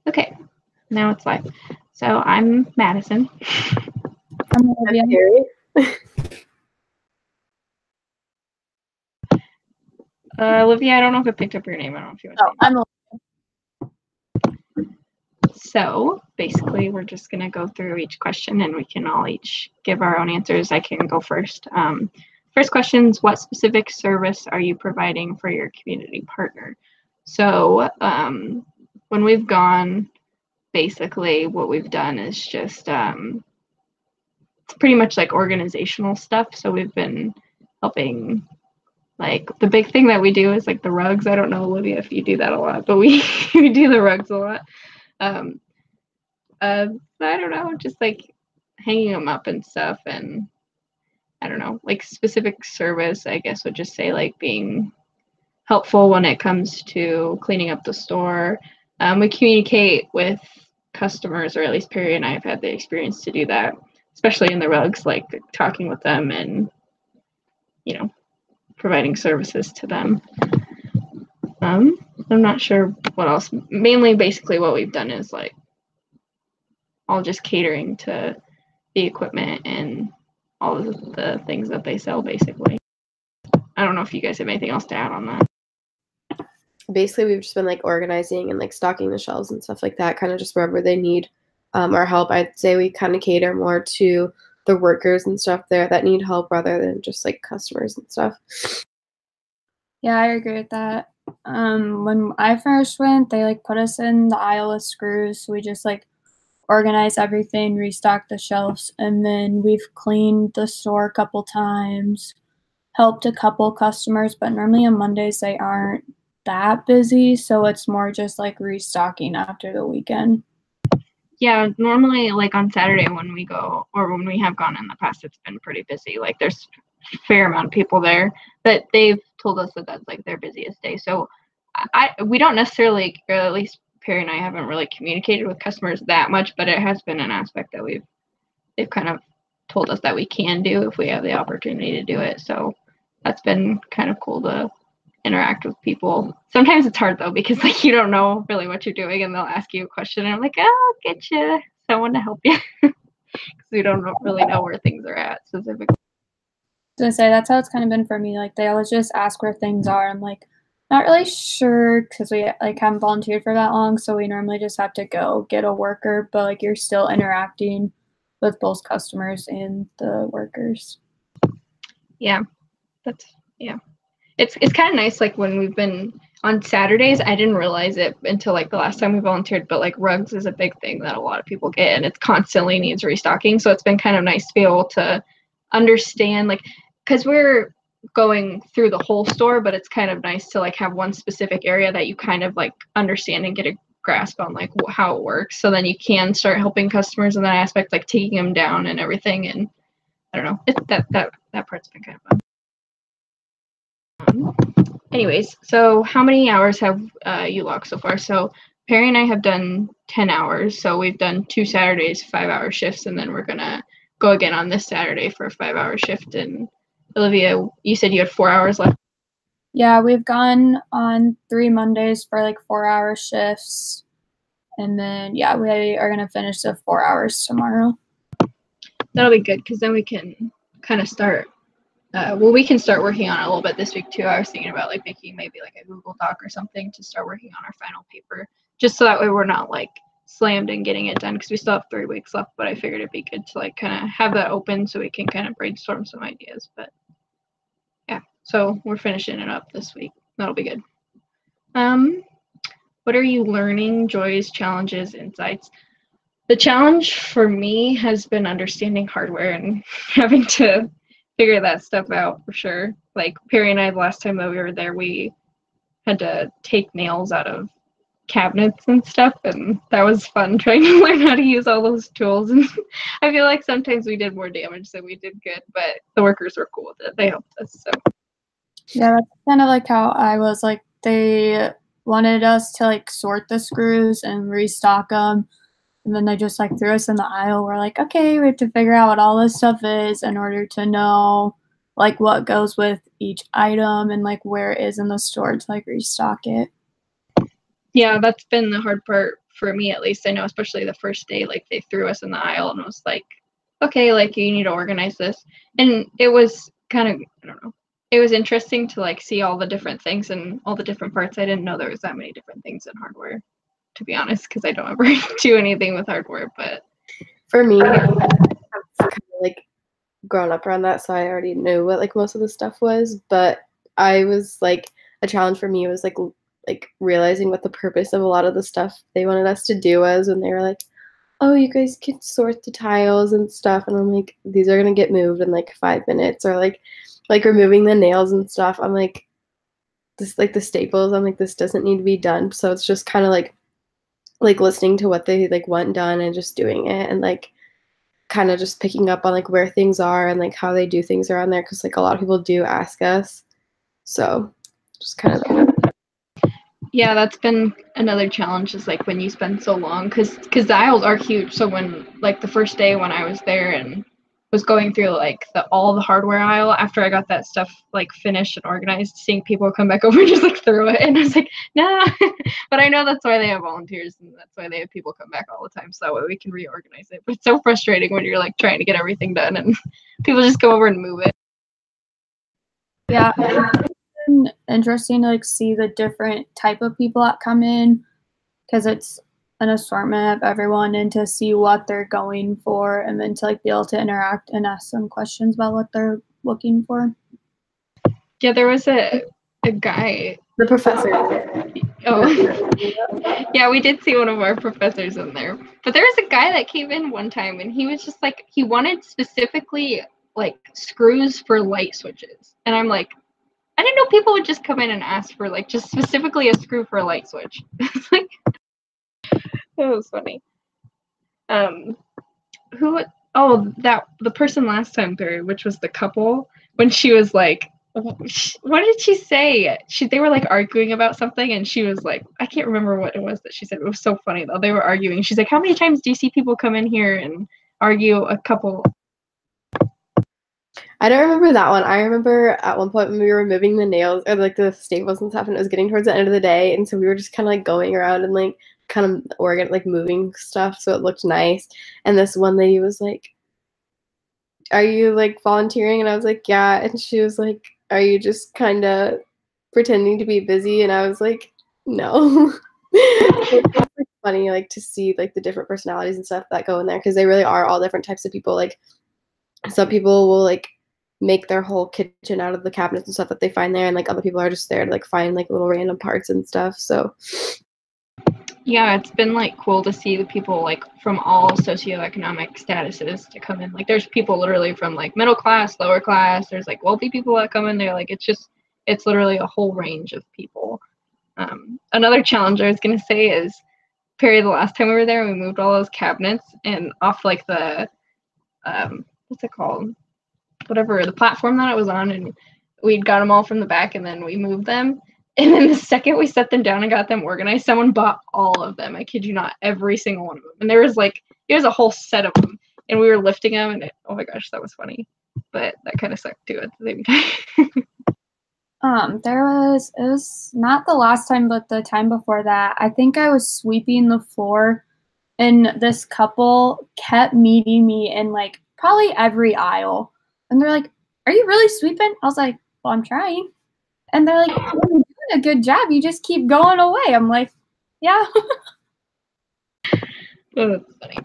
Okay, now it's live. So I'm Madison. I'm Olivia. Olivia, I don't know if I picked up your name. I don't know if you want to say I'm Olivia. So basically, we're just going to go through each question and we can all each give our own answers. I can go first. First question is, what specific service are you providing for your community partner? So when we've gone, basically what we've done is just it's pretty much like organizational stuff. So we've been helping, like the big thing that we do is like the rugs. I don't know, Olivia, if you do that a lot, but we do the rugs a lot. I don't know, just like hanging them up and stuff, and I don't know, like specific service, I guess would just say like being helpful when it comes to cleaning up the store. We communicate with customers, or at least Perry and I have had the experience to do that, especially in the rugs, like talking with them and, you know, providing services to them. I'm not sure what else. Mainly, basically, what we've done is like all just catering to the equipment and all of the things that they sell, basically. I don't know if you guys have anything else to add on that. Basically, we've just been like organizing and like stocking the shelves and stuff like that, kind of just wherever they need our help. I'd say we kind of cater more to the workers and stuff there that need help rather than just like customers and stuff. Yeah, I agree with that. When I first went, they like put us in the aisle with screws, so we just like organize everything, restock the shelves, and then we've cleaned the store a couple times, helped a couple customers, but normally on Mondays they aren't that busy, so it's more just like restocking after the weekend. Yeah, normally like on Saturday when we go, or when we have gone in the past, it's been pretty busy. Like there's a fair amount of people there, but they've told us that that's like their busiest day. So we don't necessarily, or at least Perry and I haven't really communicated with customers that much, but it has been an aspect that they've kind of told us that we can do if we have the opportunity to do it. So that's been kind of cool to interact with people. Sometimes it's hard though, because like you don't know really what you're doing and they'll ask you a question and I'm like, oh, I'll get you someone to help you, because we don't really know where things are at specifically. To say that's how it's kind of been for me. Like they always just ask where things are. I'm like, not really sure, because we like haven't volunteered for that long, so we normally just have to go get a worker, but like you're still interacting with both customers and the workers. Yeah, it's kind of nice. Like when we've been on Saturdays, I didn't realize it until like the last time we volunteered, but like rugs is a big thing that a lot of people get, and it constantly needs restocking. So it's been kind of nice to be able to understand, like, because we're going through the whole store, but it's kind of nice to like have one specific area that you kind of like understand and get a grasp on like how it works, so then you can start helping customers in that aspect, like taking them down and everything. And I don't know, that part's been kind of fun. Anyways, so how many hours have you logged so far? So Perry and I have done 10 hours. So we've done 2 Saturdays, 5-hour shifts, and then we're gonna go again on this Saturday for a 5-hour shift. And Olivia, you said you had 4 hours left. Yeah, we've gone on 3 Mondays for like 4-hour shifts. And then, yeah, we are going to finish the 4 hours tomorrow. That'll be good, because then we can kind of start, we can start working on it a little bit this week too. I was thinking about like making maybe like a Google Doc or something to start working on our final paper, just so that way we're not like slammed in getting it done, because we still have 3 weeks left. But I figured it'd be good to like kind of have that open so we can kind of brainstorm some ideas. But yeah, so we're finishing it up this week. That'll be good. What are you learning? Joys, challenges, insights? The challenge for me has been understanding hardware and having to figure that stuff out, for sure. Like Perry and I, the last time that we were there, we had to take nails out of cabinets and stuff, and that was fun, trying to learn how to use all those tools. And I feel like sometimes we did more damage than we did good, but the workers were cool with it. They helped us. So yeah, that's kind of like how I was. Like they wanted us to like sort the screws and restock them, and then they just like threw us in the aisle. We're like, okay, we have to figure out what all this stuff is in order to know like what goes with each item and like where it is in the store to like restock it. Yeah, that's been the hard part for me at least, I know especially the first day, like they threw us in the aisle and was like, okay, like you need to organize this. And it was kind of, I don't know, it was interesting to like see all the different things and all the different parts. I didn't know there was that many different things in hardware, to be honest, because I don't ever do anything with hardware. But for me, I've kind of like grown up around that, so I already knew what like most of the stuff was. But I was like, a challenge for me was like realizing what the purpose of a lot of the stuff they wanted us to do was when they were like, oh, you guys can sort the tiles and stuff, and I'm like, these are gonna get moved in like 5 minutes, or like removing the nails and stuff. I'm like, this like the staples, I'm like, this doesn't need to be done. So it's just kind of like listening to what they like want done and just doing it, and like kind of just picking up on like where things are and like how they do things around there, because like a lot of people do ask us. So just kind of yeah, that's been another challenge, is like when you spend so long, because the aisles are huge. So when like the first day when I was there and was going through like all the hardware aisle after I got that stuff like finished and organized, seeing people come back over and just like throw it, and I was like, nah. But I know that's why they have volunteers and that's why they have people come back all the time, so that way we can reorganize it. But it's so frustrating when you're like trying to get everything done and people just come over and move it. Yeah, it's been interesting to like see the different type of people that come in, because it's an assortment of everyone, and to see what they're going for, and then to like be able to interact and ask some questions about what they're looking for. Yeah, there was a guy. the professor. Oh, yeah, we did see one of our professors in there. But there was a guy that came in one time and he was just like, he wanted specifically like screws for light switches. And I'm like, I didn't know people would just come in and ask for like just specifically a screw for a light switch. It's like, that was funny. Who? Oh, the person last time through, which was the couple, when she was like, what did she say? They were like arguing about something, and she was like, I can't remember what it was that she said. It was so funny though. They were arguing. She's like, how many times do you see people come in here and argue a couple? I don't remember that one. I remember at one point when we were removing the nails or like the staples and stuff, and it was getting towards the end of the day, and so we were just kind of like going around and like kind of like moving stuff so it looked nice. And this one lady was like, "Are you like volunteering?" And I was like, "Yeah." And she was like, "Are you just kind of pretending to be busy?" And I was like, "No." It's like funny like to see like the different personalities and stuff that go in there, because they really are all different types of people. Like some people will like make their whole kitchen out of the cabinets and stuff that they find there, and like other people are just there to like find like little random parts and stuff. So yeah, it's been like cool to see the people like from all socioeconomic statuses to come in. Like there's people literally from like middle class, lower class. There's like wealthy people that come in there. Like it's literally a whole range of people. Another challenge I was gonna say is, Perry, the last time we were there, we moved all those cabinets and off like the what's it called? Whatever the platform that it was on, and we'd got them all from the back, and then we moved them. And then the second we set them down and got them organized, someone bought all of them. I kid you not, every single one of them. And there was a whole set of them, and we were lifting them, and oh my gosh, that was funny. But that kind of sucked too at the same time. It was not the last time, but the time before that, I think I was sweeping the floor, and this couple kept meeting me in like probably every aisle. And they're like, "Are you really sweeping?" I was like, "Well, I'm trying." And they're like, "Oh, you're doing a good job. You just keep going away." I'm like, "Yeah." Oh, that's funny.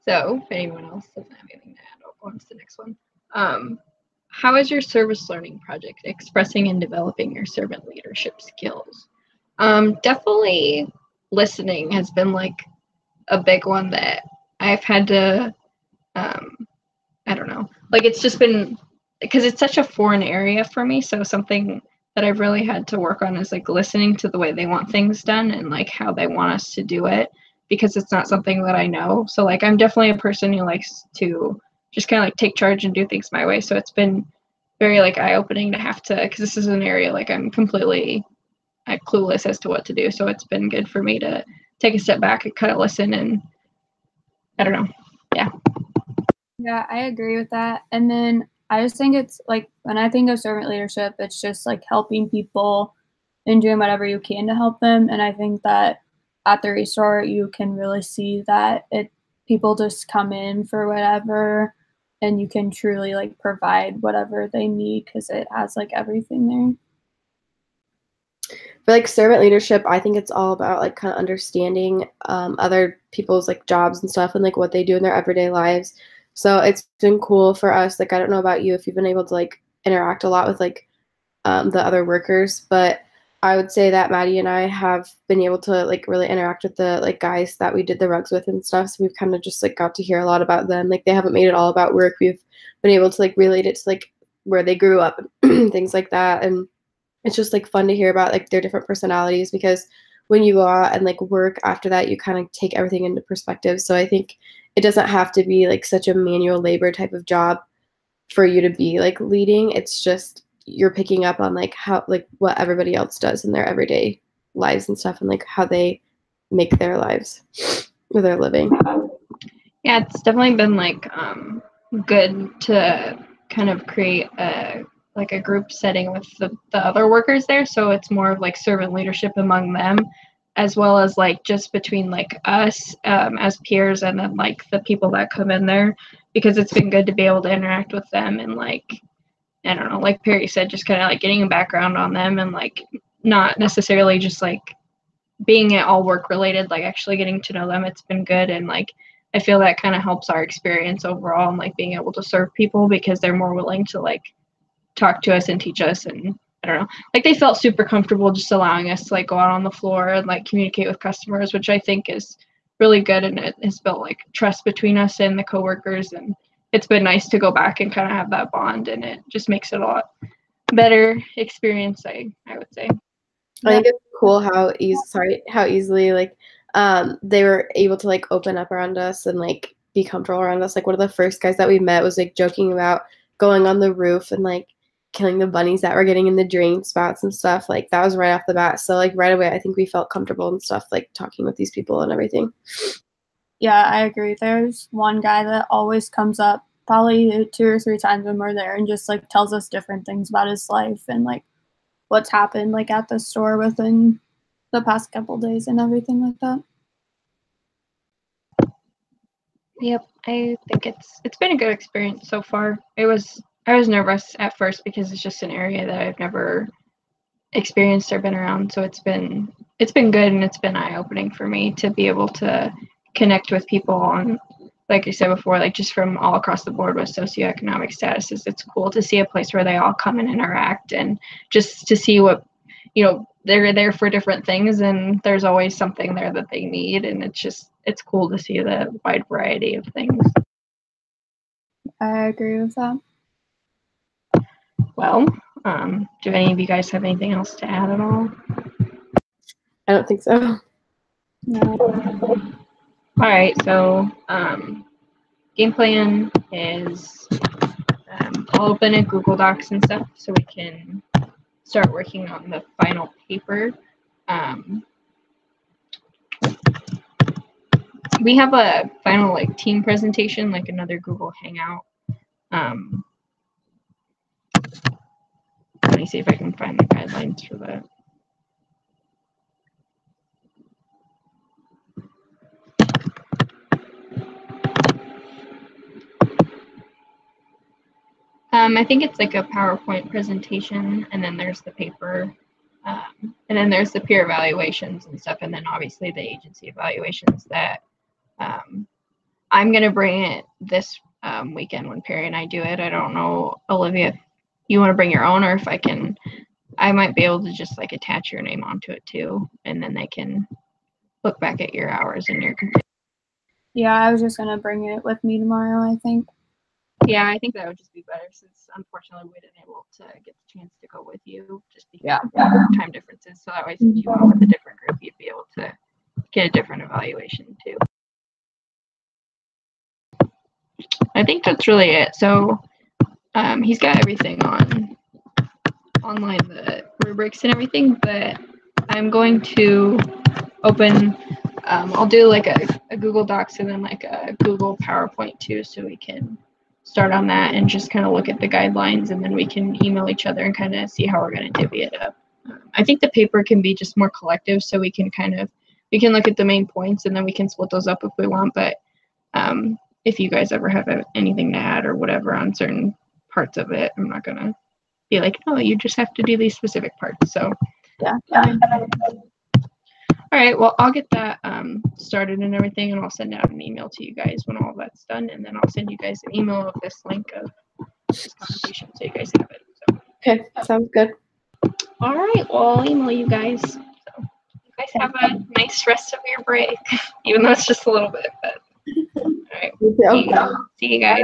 So if anyone else doesn't have anything to add, I'll go on to the next one. How is your service learning project expressing and developing your servant leadership skills? Definitely listening has been like a big one that I've had to, I don't know, like it's just been, because it's such a foreign area for me. So something that I've really had to work on is like listening to the way they want things done and like how they want us to do it, because it's not something that I know. So like I'm definitely a person who likes to just kind of like take charge and do things my way. So it's been very like eye-opening to have to, because this is an area like I'm completely clueless as to what to do. So it's been good for me to take a step back and kind of listen, and I don't know. Yeah. Yeah, I agree with that. And then I just think it's like, when I think of servant leadership, it's just like helping people and doing whatever you can to help them. And I think that at the resort, you can really see that people just come in for whatever, and you can truly like provide whatever they need because it has like everything there. For like servant leadership, I think it's all about like kind of understanding other people's like jobs and stuff and like what they do in their everyday lives. So it's been cool for us. Like, I don't know about you if you've been able to like interact a lot with like the other workers, but I would say that Maddie and I have been able to like really interact with the like guys that we did the rugs with and stuff. So we've kind of just like got to hear a lot about them. Like, they haven't made it all about work. We've been able to like relate it to like where they grew up and things like that. And it's just like fun to hear about like their different personalities, because when you go out and like work after that, you kind of take everything into perspective. So I think it doesn't have to be like such a manual labor type of job for you to be like leading. It's just you're picking up on like how like what everybody else does in their everyday lives and stuff, and like how they make their lives or their living. Yeah, it's definitely been like good to kind of create a group setting with the other workers there, so it's more of like servant leadership among them, as well as like just between like us as peers and then like the people that come in there, because it's been good to be able to interact with them and like, I don't know, like Perry said, just kind of like getting a background on them and like not necessarily just like being at all work related, like actually getting to know them. It's been good, and like I feel that kind of helps our experience overall and like being able to serve people, because they're more willing to like talk to us and teach us. And I don't know, like they felt super comfortable just allowing us to like go out on the floor and like communicate with customers, which I think is really good, and it has built like trust between us and the coworkers, and it's been nice to go back and kind of have that bond, and it just makes it a lot better experience, I would say. I think it's cool how easily like they were able to like open up around us and like be comfortable around us. Like, one of the first guys that we met was like joking about going on the roof and like killing the bunnies that were getting in the drain spouts and stuff. Like, that was right off the bat. So like right away I think we felt comfortable and stuff, like talking with these people and everything. Yeah, I agree. There's one guy that always comes up probably 2 or 3 times when we're there and just like tells us different things about his life and like what's happened like at the store within the past couple days and everything like that. Yep, I think it's been a good experience so far. I was nervous at first because it's just an area that I've never experienced or been around. So it's been good, and it's been eye-opening for me to be able to connect with people on, like you said before, like just from all across the board with socioeconomic statuses. It's cool to see a place where they all come and interact, and just to see what, they're there for different things, and there's always something there that they need, and it's cool to see the wide variety of things. I agree with that. Well, do any of you guys have anything else to add at all? I don't think so. No. All right, so game plan is I'll open a Google Docs and stuff so we can start working on the final paper. We have a final like team presentation, like another Google Hangout. Let me see if I can find the guidelines for that. I think it's like a PowerPoint presentation, and then there's the paper, and then there's the peer evaluations and stuff, and then obviously the agency evaluations that I'm going to bring it this weekend when Perry and I do it. I don't know, Olivia, if you want to bring your own, or if I might be able to just like attach your name onto it too, and then they can look back at your hours and your computer. Yeah, I was just going to bring it with me tomorrow, I think. Yeah, I think that would just be better, since unfortunately we didn't able to get the chance to go with you just because of time differences. So that way, since you went with a different group, you'd be able to get a different evaluation too. I think that's really it. So he's got everything online, the rubrics and everything, but I'm going to open, I'll do like a Google Docs and then like a Google PowerPoint too, so we can start on that and just kind of look at the guidelines, and then we can email each other and kind of see how we're going to divvy it up. I think the paper can be just more collective, so we can we can look at the main points and then we can split those up if we want. But if you guys ever have anything to add or whatever on certain parts of it, I'm not gonna be like, no, you just have to do these specific parts. So Yeah. All right, well, I'll get that started and everything, and I'll send out an email to you guys when all that's done, and then I'll send you guys an email of this link of this conversation so you guys have it. So. Okay, sounds good. All right, well, I'll email you guys. So you guys have a nice rest of your break, even though it's just a little bit. But all right, see you guys.